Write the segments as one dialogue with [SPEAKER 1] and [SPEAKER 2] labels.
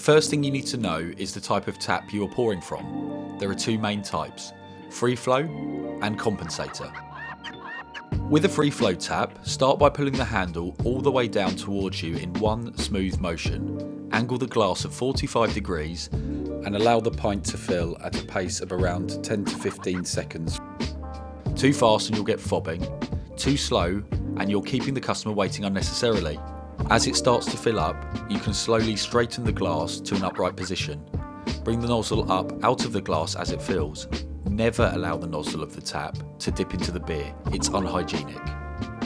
[SPEAKER 1] first thing you need to know is the type of tap you are pouring from. There are two main types, Freeflow and Compensator. With a Freeflow tap, start by pulling the handle all the way down towards you in one smooth motion. Angle the glass at 45 degrees and allow the pint to fill at a pace of around 10 to 15 seconds. Too fast and you'll get fobbing, too slow and you're keeping the customer waiting unnecessarily. As it starts to fill up, you can slowly straighten the glass to an upright position. Bring the nozzle up out of the glass as it fills. Never allow the nozzle of the tap to dip into the beer, it's unhygienic.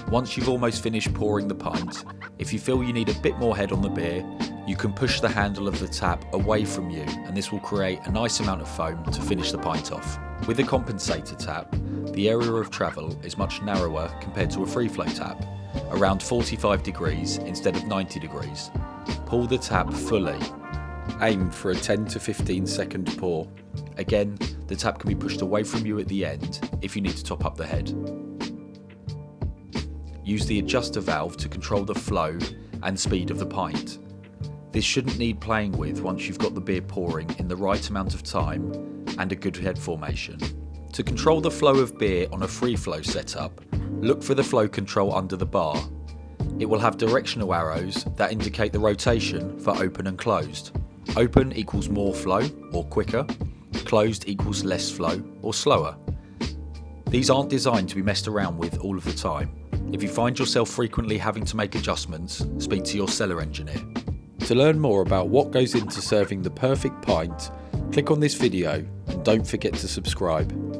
[SPEAKER 1] Once you've almost finished pouring the pint, if you feel you need a bit more head on the beer, you can push the handle of the tap away from you and this will create a nice amount of foam to finish the pint off. With a Compensator tap, the area of travel is much narrower compared to a Freeflow tap, around 45 degrees instead of 90 degrees. Pull the tap fully. Aim for a 10 to 15 second pour. Again, the tap can be pushed away from you at the end if you need to top up the head. Use the adjuster valve to control the flow and speed of the pint. This shouldn't need playing with once you've got the beer pouring in the right amount of time and a good head formation. To control the flow of beer on a Freeflow setup, look for the flow control under the bar. It will have directional arrows that indicate the rotation for open and closed. Open equals more flow or quicker, closed equals less flow or slower. These aren't designed to be messed around with all of the time. If you find yourself frequently having to make adjustments, speak to your cellar engineer. To learn more about what goes into serving the perfect pint, click on this video and don't forget to subscribe.